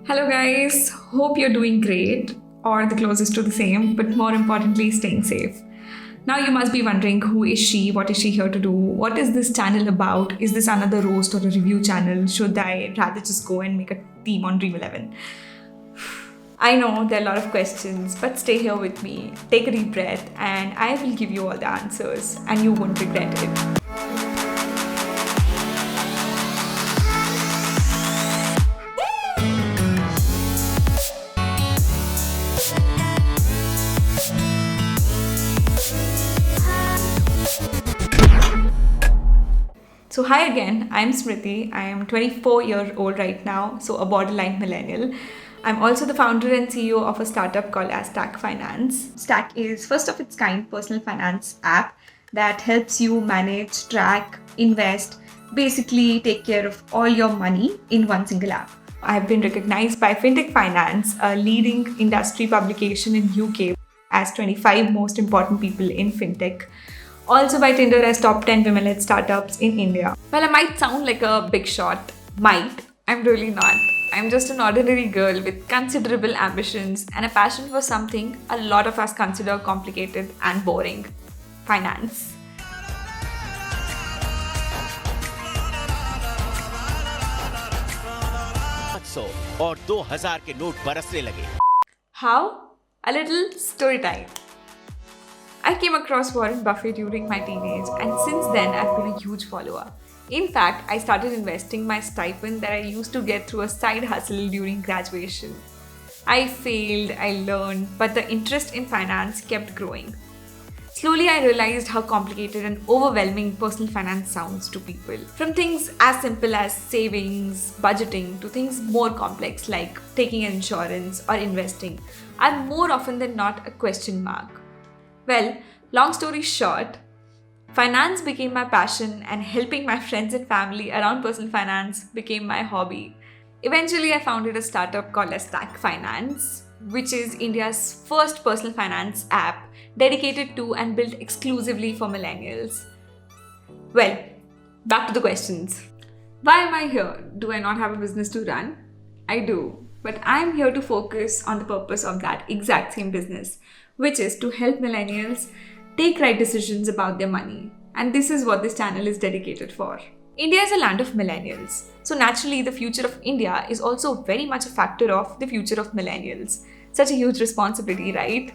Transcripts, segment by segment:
Hello, guys. Hope you're doing great, or the closest to the same, but more importantly, staying safe. Now, you must be wondering, who is she? What is she here to do? What is this channel about? Is this another roast or a review channel? Should I rather just go and make a team on Dream 11? I know there are a lot of questions, but stay here with me. Take a deep breath, and I will give you all the answers, and you won't regret it. So hi again, I'm Smriti. I am 24-year-old right now, so a borderline millennial. I'm also the founder and CEO of a startup called as Stack Finance. Stack is first of its kind personal finance app that helps you manage, track, invest, basically take care of all your money in one single app. I've been recognized by FinTech Finance, a leading industry publication in UK, as 25 most important people in fintech. Also by Tinder as top 10 women-led startups in India. Well, I might sound like a big shot. I'm really not. I'm just an ordinary girl with considerable ambitions and a passion for something a lot of us consider complicated and boring: finance. 500 और 2000 के note बरसने लगे। How? A little story time. I came across Warren Buffett during my teenage, and since then I've been a huge follower. In fact, I started investing my stipend that I used to get through a side hustle during graduation. I failed, I learned, but the interest in finance kept growing. Slowly, I realized how complicated and overwhelming personal finance sounds to people. From things as simple as savings, budgeting, to things more complex like taking insurance or investing are more often than not a question mark. Well, long story short, finance became my passion and helping my friends and family around personal finance became my hobby. Eventually, I founded a startup called as Stack Finance, which is India's first personal finance app dedicated to and built exclusively for millennials. Well, back to the questions. Why am I here? Do I not have a business to run? I do, but I'm here to focus on the purpose of that exact same business, which is to help millennials take right decisions about their money. And this is what this channel is dedicated for. India is a land of millennials. So naturally, the future of India is also very much a factor of the future of millennials. Such a huge responsibility, right?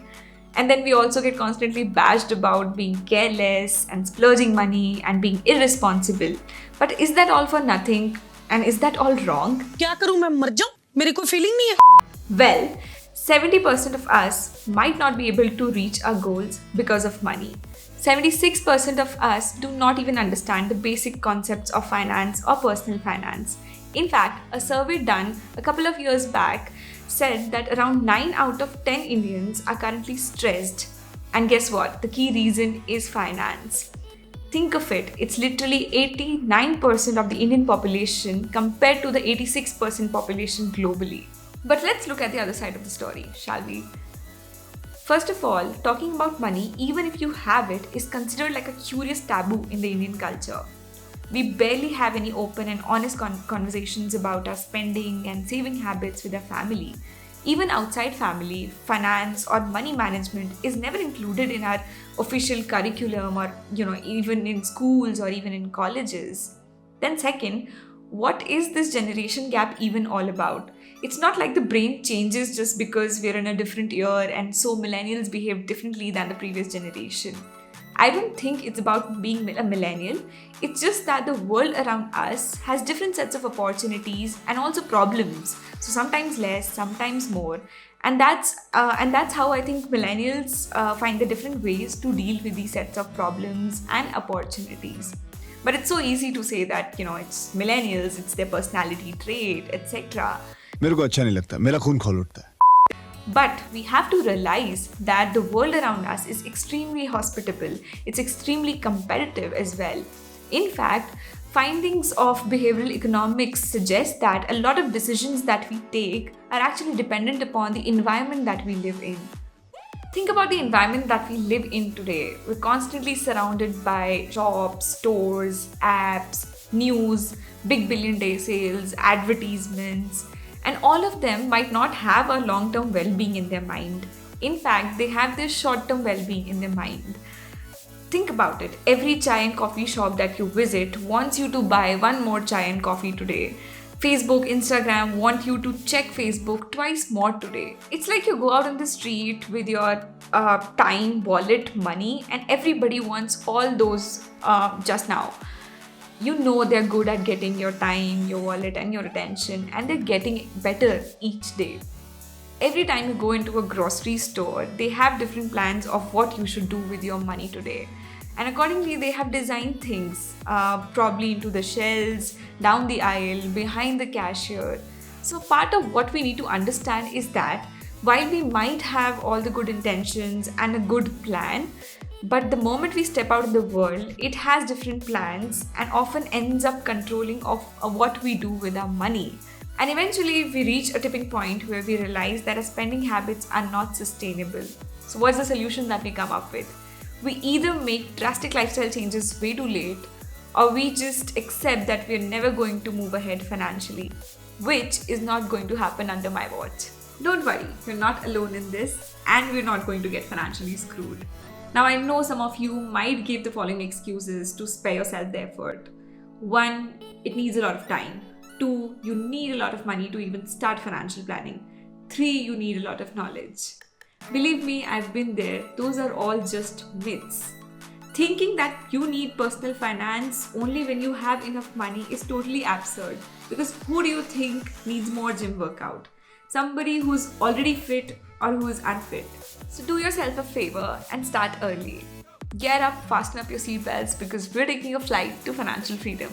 And then we also get constantly bashed about being careless and splurging money and being irresponsible. But is that all for nothing? And is that all wrong? क्या करूं मैं मर जाऊं मेरी कोई feeling नहीं है Well, 70% of us might not be able to reach our goals because of money. 76% of us do not even understand the basic concepts of finance or personal finance. In fact, a survey done a couple of years back said that around 9 out of 10 Indians are currently stressed. And guess what? The key reason is finance. Think of it, it's literally 89% of the Indian population compared to the 86% population globally. But let's look at the other side of the story, shall we? First of all, talking about money, even if you have it, is considered like a curious taboo in the Indian culture. We barely have any open and honest conversations about our spending and saving habits with our family. Even outside family, finance or money management is never included in our official curriculum or, even in schools or even in colleges. Then second, what is this generation gap even all about? It's not like the brain changes just because we're in a different year and so millennials behave differently than the previous generation. I don't think it's about being a millennial. It's just that the world around us has different sets of opportunities and also problems. So sometimes less, sometimes more. And that's how I think millennials find the different ways to deal with these sets of problems and opportunities. But it's so easy to say that, it's millennials, it's their personality trait, etc. मेरे को अच्छा नहीं लगता मेरा खून खौल उठता है But we have to realize that the world around us is extremely hospitable. It's extremely competitive as well. In fact, findings of behavioral economics suggest that a lot of decisions that we take are actually dependent upon the environment that we live in. Think about the environment that we live in today. We're constantly surrounded by shops, stores, apps, news, big billion day sales, advertisements. And all of them might not have a long-term well-being in their mind. In fact, they have their short-term well-being in their mind. Think about it. Every chai and coffee shop that you visit wants you to buy one more chai and coffee today. Facebook, Instagram want you to check Facebook twice more today. It's like you go out on the street with your time, wallet, money, and everybody wants all those just now. You know they're good at getting your time, your wallet, and your attention, and they're getting better each day. Every time you go into a grocery store, they have different plans of what you should do with your money today. And accordingly, they have designed things probably into the shelves, down the aisle, behind the cashier. So, part of what we need to understand is that while we might have all the good intentions and a good plan, but the moment we step out in the world, it has different plans and often ends up controlling of what we do with our money. And eventually, we reach a tipping point where we realize that our spending habits are not sustainable. So, what's the solution that we come up with? We either make drastic lifestyle changes way too late, or we just accept that we're never going to move ahead financially, which is not going to happen under my watch. Don't worry, you're not alone in this, and we're not going to get financially screwed. Now, I know some of you might give the following excuses to spare yourself the effort. 1, it needs a lot of time. 2, you need a lot of money to even start financial planning. 3, you need a lot of knowledge. Believe me, I've been there. Those are all just myths. Thinking that you need personal finance only when you have enough money is totally absurd. Because who do you think needs more gym workout? Somebody who's already fit or who is unfit. So do yourself a favor and start early. Get up, fasten up your seatbelts because we're taking a flight to financial freedom.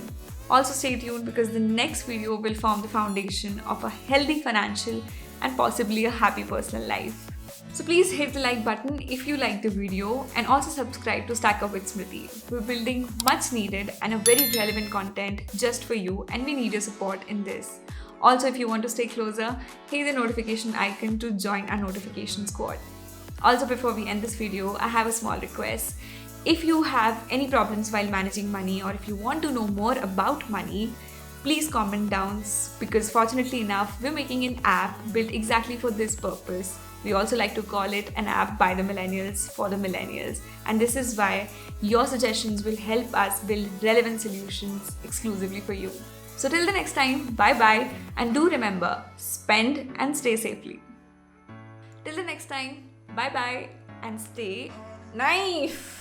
Also stay tuned because the next video will form the foundation of a healthy financial and possibly a happy personal life. So please hit the like button if you liked the video and also subscribe to Stack Up with Smriti. We're building much needed and a very relevant content just for you and we need your support in this. Also, if you want to stay closer, hit the notification icon to join our notification squad. Also, before we end this video, I have a small request. If you have any problems while managing money or if you want to know more about money, please comment down because fortunately enough, we're making an app built exactly for this purpose. We also like to call it an app by the millennials for the millennials. And this is why your suggestions will help us build relevant solutions exclusively for you. So till the next time, bye-bye and do remember, spend and stay safely. Till the next time, bye-bye and stay nice.